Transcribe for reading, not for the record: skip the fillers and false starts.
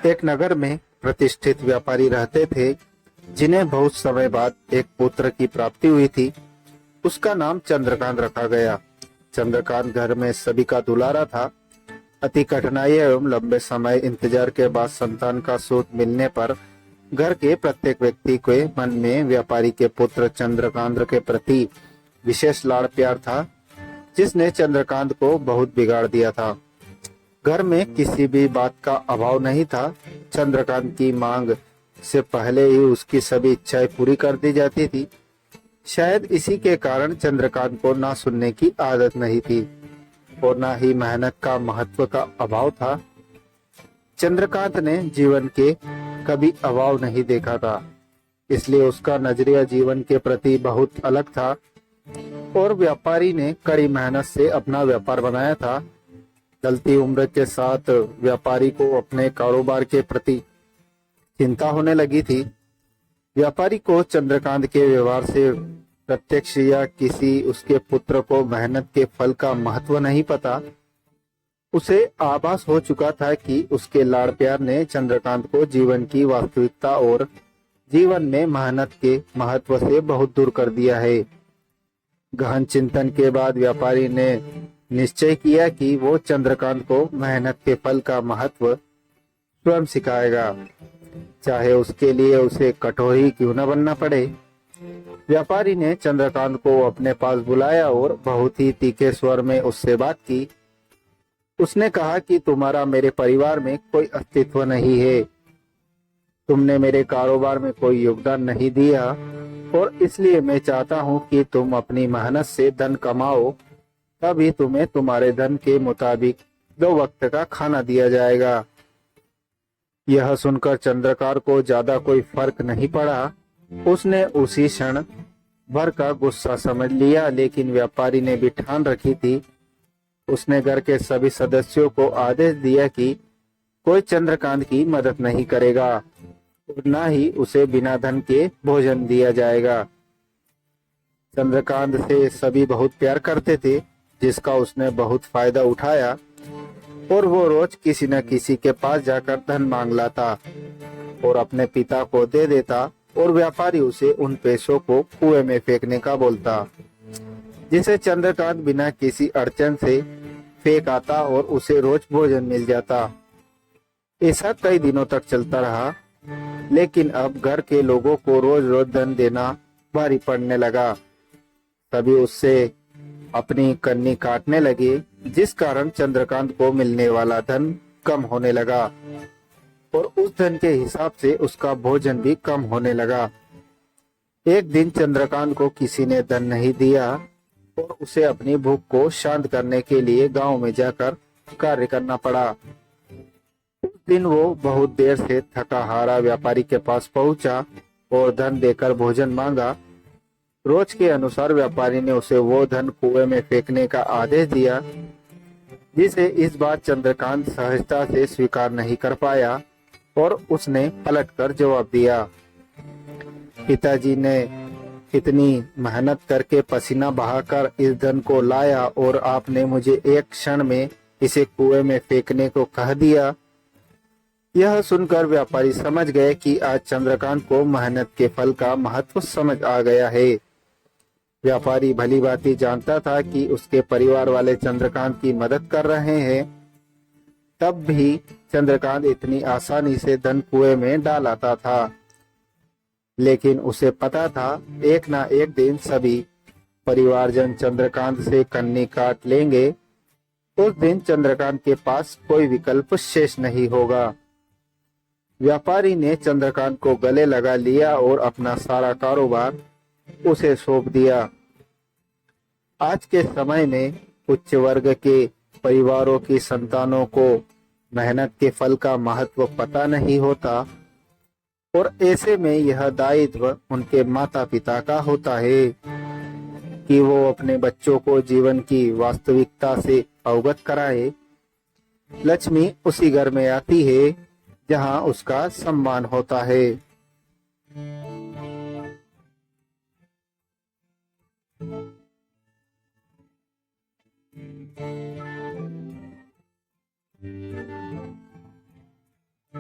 एक नगर में प्रतिष्ठित व्यापारी रहते थे, जिन्हें बहुत समय बाद एक पुत्र की प्राप्ति हुई थी। उसका नाम चंद्रकांत रखा गया। चंद्रकांत घर में सभी का दुलारा था। अति कठिनाई एवं लंबे समय इंतजार के बाद संतान का सूत मिलने पर घर के प्रत्येक व्यक्ति के मन में व्यापारी के पुत्र चंद्रकांत के प्रति विशेष लाड़ प्यार था, जिसने चंद्रकांत को बहुत बिगाड़ दिया था। घर में किसी भी बात का अभाव नहीं था। चंद्रकांत की मांग से पहले ही उसकी सभी इच्छाएं पूरी कर दी जाती थी। शायद इसी के कारण चंद्रकांत को ना सुनने की आदत नहीं थी और ना ही मेहनत का महत्व का अभाव था। चंद्रकांत ने जीवन के कभी अभाव नहीं देखा था, इसलिए उसका नजरिया जीवन के प्रति बहुत अलग था और व्यापारी ने कड़ी मेहनत से अपना व्यापार बनाया था। ढलती उम्र के साथ व्यापारी को अपने कारोबार के प्रति चिंता होने लगी थी। व्यापारी को चंद्रकांत के व्यवहार से प्रत्यक्ष या किसी उसके पुत्र को मेहनत के फल का महत्व नहीं पता। उसे आभास हो चुका था कि उसके लाड़ प्यार ने चंद्रकांत को जीवन की वास्तविकता और जीवन में मेहनत के महत्व से बहुत दूर कर दिया है। गहन चिंतन के बाद व्यापारी ने निश्चय किया कि वो चंद्रकांत को मेहनत के फल का महत्व स्वयं सिखाएगा, चाहे उसके लिए उसे कठोर ही क्यों न बनना पड़े। व्यापारी ने चंद्रकांत को अपने पास बुलाया और बहुत ही तीखे स्वर में उससे बात की। उसने कहा कि तुम्हारा मेरे परिवार में कोई अस्तित्व नहीं है, तुमने मेरे कारोबार में कोई योगदान नहीं दिया और इसलिए मैं चाहता हूं कि तुम अपनी मेहनत से धन कमाओ, तभी तुम्हें तुम्हारे धन के मुताबिक 2 वक्त का खाना दिया जाएगा। यह सुनकर चंद्रकांत को ज्यादा कोई फर्क नहीं पड़ा। उसने उसी क्षण भर का गुस्सा समझ लिया, लेकिन व्यापारी ने भी ठान रखी थी। उसने घर के सभी सदस्यों को आदेश दिया कि कोई चंद्रकांत की मदद नहीं करेगा और न ही उसे बिना धन के भोजन दिया जाएगा। चंद्रकांत से सभी बहुत प्यार करते थे, जिसका उसने बहुत फायदा उठाया और वो रोज किसी न किसी के पास जाकर धन मांग लाता और अपने पिता को दे देता और व्यापारी उसे उन पैसों को कुएं में फेंकने का बोलता, जिसे चंद्रकांत बिना किसी अड़चन से फेंक आता और उसे रोज भोजन मिल जाता। ऐसा कई दिनों तक चलता रहा, लेकिन अब घर के लोगों को रोज रोज धन देना भारी पड़ने लगा। सभी उससे अपनी कन्नी काटने लगे, जिस कारण चंद्रकांत को मिलने वाला धन कम होने लगा और उस धन के हिसाब से उसका भोजन भी कम होने लगा। एक दिन चंद्रकांत को किसी ने धन नहीं दिया और उसे अपनी भूख को शांत करने के लिए गांव में जाकर कार्य करना पड़ा। उस दिन वो बहुत देर से थका हारा व्यापारी के पास पहुंचा और धन देकर भोजन मांगा। रोज के अनुसार व्यापारी ने उसे वो धन कुएं में फेंकने का आदेश दिया, जिसे इस बार चंद्रकांत सहजता से स्वीकार नहीं कर पाया और उसने पलटकर जवाब दिया, पिताजी ने इतनी मेहनत करके पसीना बहाकर इस धन को लाया और आपने मुझे एक क्षण में इसे कुएं में फेंकने को कह दिया। यह सुनकर व्यापारी समझ गए कि आज चंद्रकांत को मेहनत के फल का महत्व समझ आ गया है। व्यापारी भली भांति जानता था कि उसके परिवार वाले चंद्रकांत की मदद कर रहे हैं, तब भी चंद्रकांत इतनी आसानी से धन कुएं में डाल आता था। लेकिन उसे पता था एक ना एक दिन सभी परिवारजन चंद्रकांत से कन्नी काट लेंगे। उस दिन चंद्रकांत के पास कोई विकल्प शेष नहीं होगा। व्यापारी ने चंद्रकांत को गले लगा लिया और अपना सारा कारोबार उसे सौंप दिया। आज के समय में उच्च वर्ग के परिवारों की संतानों को मेहनत के फल का महत्व पता नहीं होता और ऐसे में यह दायित्व उनके माता पिता का होता है कि वो अपने बच्चों को जीवन की वास्तविकता से अवगत कराए। लक्ष्मी उसी घर में आती है जहां उसका सम्मान होता है।